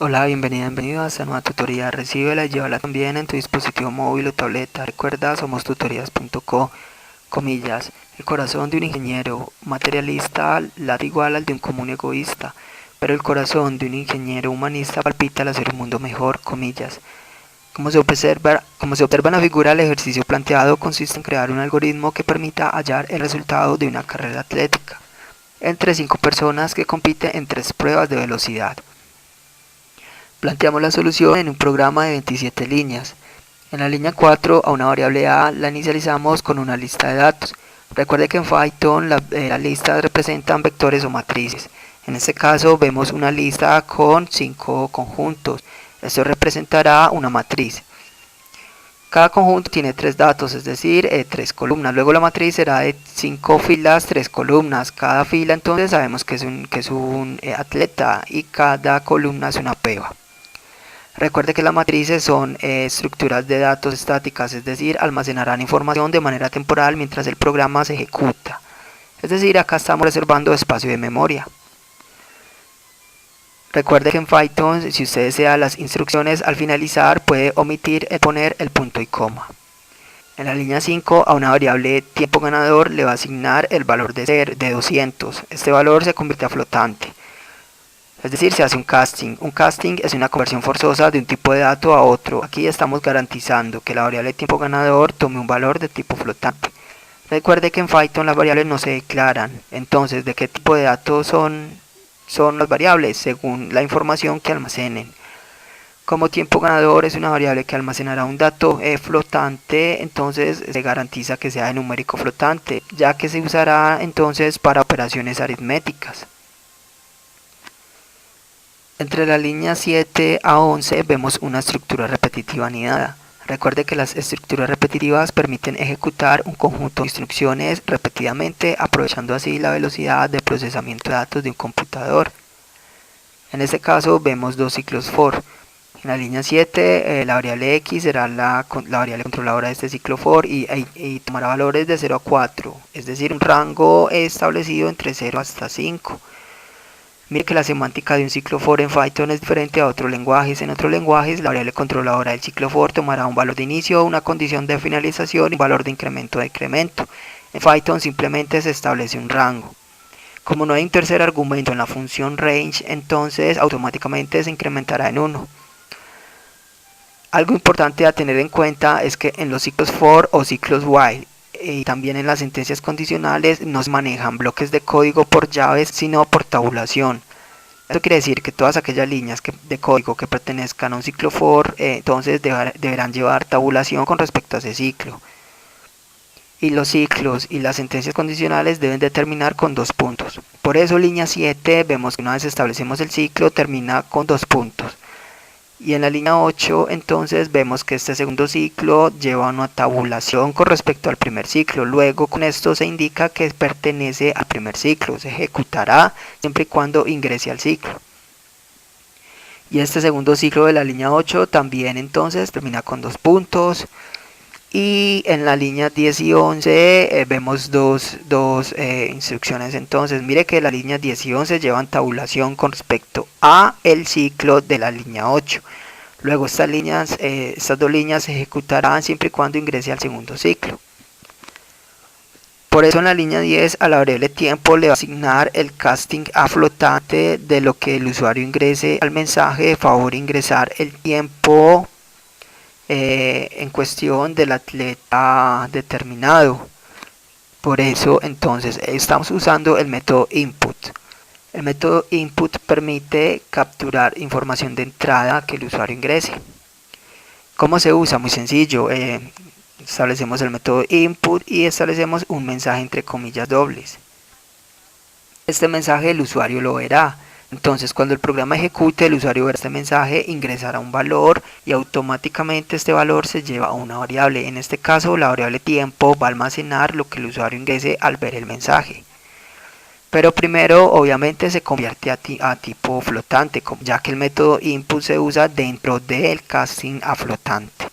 Hola, bienvenido a esta nueva tutoría. Recíbela y llévala también en tu dispositivo móvil o tableta. Recuerda, somos tutorías.co, comillas. El corazón de un ingeniero materialista late igual al de un común egoísta, pero el corazón de un ingeniero humanista palpita al hacer un mundo mejor, comillas. Como se observa en la figura, el ejercicio planteado consiste en crear un algoritmo que permita hallar el resultado de una carrera atlética entre 5 personas que compiten en 3 pruebas de velocidad. Planteamos la solución en un programa de 27 líneas. En la línea 4 a una variable A la inicializamos con una lista de datos. Recuerde que en Python las listas representan vectores o matrices. En este caso vemos una lista con 5 conjuntos. Esto representará una matriz. Cada conjunto tiene 3 datos, es decir, 3 columnas. Luego la matriz será de 5 filas, 3 columnas. Cada fila entonces sabemos que es un atleta y cada columna es una prueba. Recuerde que las matrices son estructuras de datos estáticas, es decir, almacenarán información de manera temporal mientras el programa se ejecuta. Es decir, acá estamos reservando espacio de memoria. Recuerde que en Python, si usted desea las instrucciones al finalizar, puede omitir poner el punto y coma. En la línea 5 a una variable tiempo ganador le va a asignar el valor de 200. Este valor se convierte a flotante. Es decir, se hace un casting. Un casting es una conversión forzosa de un tipo de dato a otro. Aquí estamos garantizando que la variable tiempo ganador tome un valor de tipo flotante. Recuerde que en Python las variables no se declaran. Entonces, ¿de qué tipo de datos son las variables? Según la información que almacenen. Como tiempo ganador es una variable que almacenará un dato flotante, entonces se garantiza que sea de numérico flotante, ya que se usará entonces para operaciones aritméticas. Entre la línea 7 a 11 vemos una estructura repetitiva anidada. Recuerde que las estructuras repetitivas permiten ejecutar un conjunto de instrucciones repetidamente, aprovechando así la velocidad de procesamiento de datos de un computador. En este caso vemos dos ciclos for. En la línea 7 la variable x será la variable controladora de este ciclo for y tomará valores de 0 a 4, es decir, un rango establecido entre 0 hasta 5. Mire que la semántica de un ciclo for en Python es diferente a otros lenguajes. En otros lenguajes, la variable controladora del ciclo for tomará un valor de inicio, una condición de finalización y un valor de incremento o decremento. En Python simplemente se establece un rango. Como no hay un tercer argumento en la función range, entonces automáticamente se incrementará en 1. Algo importante a tener en cuenta es que en los ciclos for o ciclos while y también en las sentencias condicionales no se manejan bloques de código por llaves sino por tabulación. Esto quiere decir que todas aquellas líneas de código que pertenezcan a un ciclo for entonces deberán llevar tabulación con respecto a ese ciclo. Y los ciclos y las sentencias condicionales deben terminar con 2 puntos. Por eso línea 7 vemos que una vez establecemos el ciclo termina con 2 puntos. Y en la línea 8 entonces vemos que este segundo ciclo lleva una tabulación con respecto al primer ciclo. Luego con esto se indica que pertenece al primer ciclo. Se ejecutará siempre y cuando ingrese al ciclo. Y este segundo ciclo de la línea 8 también entonces termina con 2 puntos. Y en la línea 10 y 11 vemos dos instrucciones. Entonces mire que las líneas 10 y 11 llevan tabulación con respecto a el ciclo de la línea 8. Luego estas dos líneas se ejecutarán siempre y cuando ingrese al segundo ciclo. Por eso en la línea 10 a la variable tiempo le va a asignar el casting a flotante de lo que el usuario ingrese al mensaje, de favor ingresar el tiempo en cuestión del atleta determinado. Por eso entonces estamos usando el método input. El método input permite capturar información de entrada que el usuario ingrese. ¿Cómo se usa? Muy sencillo. Establecemos el método input y establecemos un mensaje entre comillas dobles. Este mensaje el usuario lo verá. Entonces cuando el programa ejecute, el usuario verá este mensaje, ingresará un valor y automáticamente este valor se lleva a una variable. En este caso la variable tiempo va a almacenar lo que el usuario ingrese al ver el mensaje. Pero primero obviamente se convierte a tipo flotante, ya que el método input se usa dentro del casting a flotante.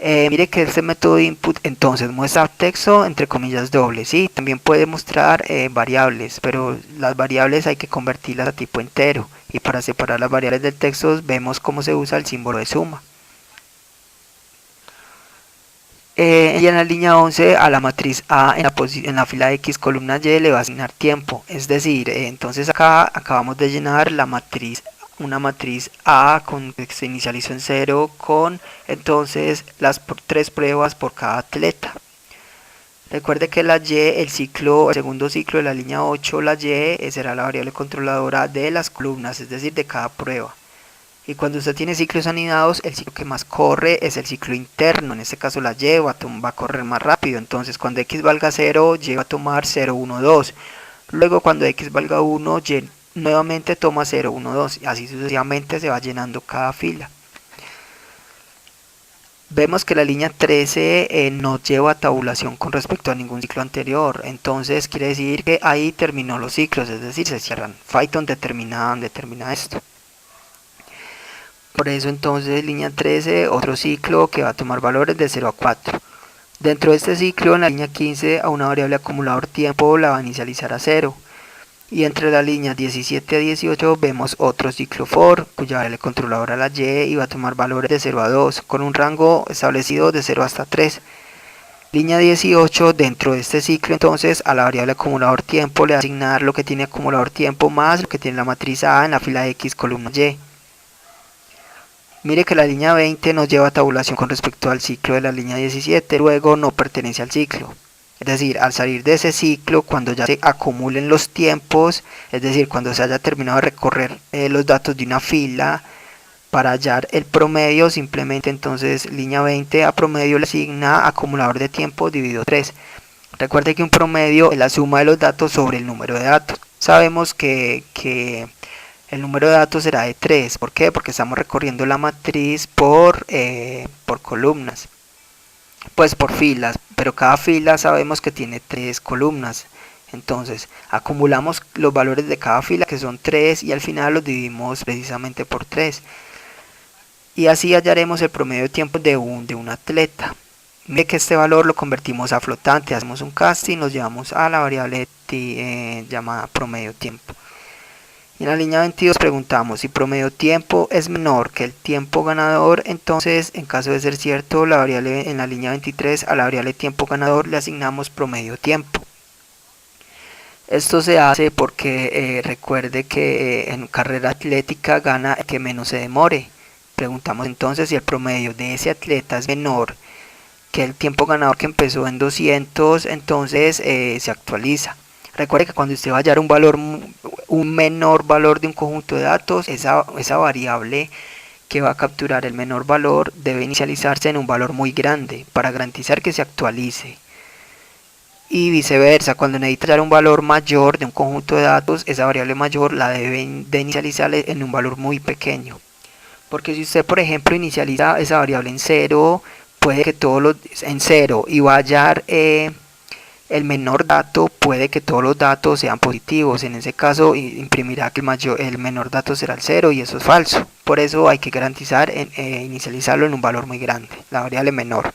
Mire que este método de input entonces muestra texto entre comillas dobles, ¿sí? También puede mostrar variables, pero las variables hay que convertirlas a tipo entero, y para separar las variables del texto vemos cómo se usa el símbolo de suma. Y en la línea 11 a la matriz A en la fila X columna Y le va a asignar tiempo, es decir, entonces acá acabamos de llenar la matriz, una matriz A que se inicializó en 0 con entonces las tres pruebas por cada atleta. Recuerde que la Y, el segundo ciclo de la línea 8, la Y será la variable controladora de las columnas, es decir, de cada prueba. Y cuando usted tiene ciclos anidados, el ciclo que más corre es el ciclo interno. En este caso la Y va a correr más rápido. Entonces cuando X valga 0, Y va a tomar 0, 1, 2. Luego cuando X valga 1, Y nuevamente toma 0, 1, 2. Y así sucesivamente se va llenando cada fila. Vemos que la línea 13 no lleva tabulación con respecto a ningún ciclo anterior. Entonces quiere decir que ahí terminó los ciclos, es decir, se cierran. Python determina esto. Por eso entonces línea 13, otro ciclo que va a tomar valores de 0 a 4. Dentro de este ciclo, en la línea 15, a una variable acumulador tiempo la va a inicializar a 0. Y entre las líneas 17 a 18 vemos otro ciclo for, cuya variable controladora la Y va a tomar valores de 0 a 2, con un rango establecido de 0 hasta 3. Línea 18, dentro de este ciclo entonces a la variable acumulador tiempo le va a asignar lo que tiene acumulador tiempo más lo que tiene la matriz A en la fila X columna Y. Mire que la línea 20 nos lleva a tabulación con respecto al ciclo de la línea 17, luego no pertenece al ciclo. Es decir, al salir de ese ciclo, cuando ya se acumulen los tiempos, es decir, cuando se haya terminado de recorrer los datos de una fila, para hallar el promedio, simplemente entonces línea 20 a promedio le asigna acumulador de tiempo dividido 3. Recuerde que un promedio es la suma de los datos sobre el número de datos. Sabemos que el número de datos será de 3. ¿Por qué? Porque estamos recorriendo la matriz por columnas. Pues por filas, pero cada fila sabemos que tiene 3 columnas. Entonces acumulamos los valores de cada fila, que son 3, y al final los dividimos precisamente por 3. Y así hallaremos el promedio de tiempo de un atleta. Mire que este valor lo convertimos a flotante, hacemos un casting, los llevamos a la variable llamada promedio tiempo. Y en la línea 22 preguntamos si promedio tiempo es menor que el tiempo ganador, entonces en caso de ser cierto, la variable en la línea 23 a la variable tiempo ganador le asignamos promedio tiempo. Esto se hace porque recuerde que en carrera atlética gana el que menos se demore. Preguntamos entonces si el promedio de ese atleta es menor que el tiempo ganador que empezó en 200, entonces se actualiza. Recuerde que cuando usted va a hallar un menor valor de un conjunto de datos, esa variable que va a capturar el menor valor debe inicializarse en un valor muy grande para garantizar que se actualice. Y viceversa, cuando necesita hallar un valor mayor de un conjunto de datos, esa variable mayor la deben de inicializar en un valor muy pequeño. Porque si usted, por ejemplo, inicializa esa variable en 0, puede que en 0 y va a hallar el menor dato, puede que todos los datos sean positivos. En ese caso imprimirá que el menor dato será el 0, y eso es falso. Por eso hay que garantizar inicializarlo en un valor muy grande, la variable menor.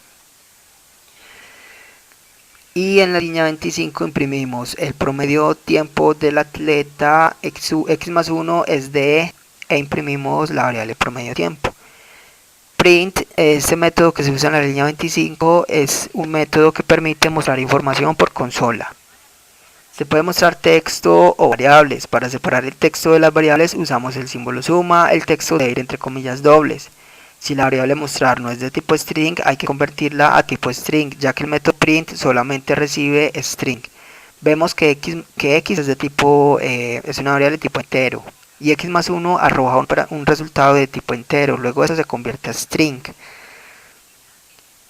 Y en la línea 25 imprimimos el promedio tiempo del atleta, x más 1 es de, e imprimimos la variable promedio tiempo. Print, este método que se usa en la línea 25, es un método que permite mostrar información por consola. Se puede mostrar texto o variables. Para separar el texto de las variables usamos el símbolo suma. El texto debe ir entre comillas dobles. Si la variable mostrar no es de tipo string, hay que convertirla a tipo string, ya que el método print solamente recibe string. Vemos que x es de tipo es una variable de tipo entero, y x más 1 arroja un resultado de tipo entero, luego eso se convierte a string.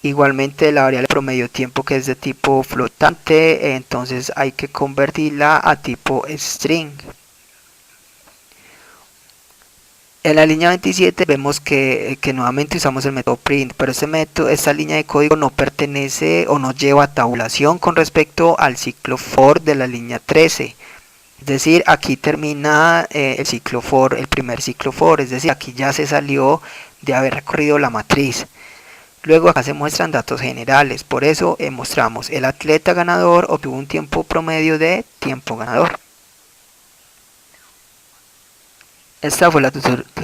Igualmente la variable promedio tiempo, que es de tipo flotante, entonces hay que convertirla a tipo string. En la línea 27 vemos que nuevamente usamos el método print, pero esta línea de código no pertenece o no lleva tabulación con respecto al ciclo for de la línea 13. Es decir, aquí termina el ciclo for, el primer ciclo for, es decir, aquí ya se salió de haber recorrido la matriz. Luego acá se muestran datos generales, por eso mostramos el atleta ganador obtuvo un tiempo promedio de tiempo ganador. Esta fue la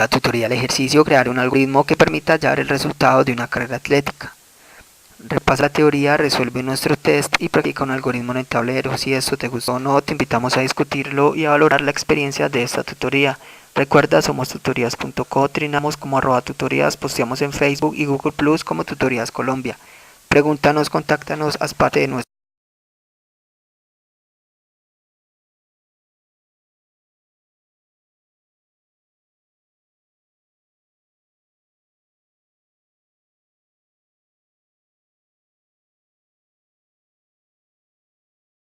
tutorial ejercicio, crear un algoritmo que permita hallar el resultado de una carrera atlética. Repasa la teoría, resuelve nuestro test y practica un algoritmo en el tablero. Si esto te gustó o no, te invitamos a discutirlo y a valorar la experiencia de esta tutoría. Recuerda, somos tutorías.co, trinamos como @tutorías, posteamos en Facebook y Google Plus como Tutorías Colombia. Pregúntanos, contáctanos, haz parte de nuestro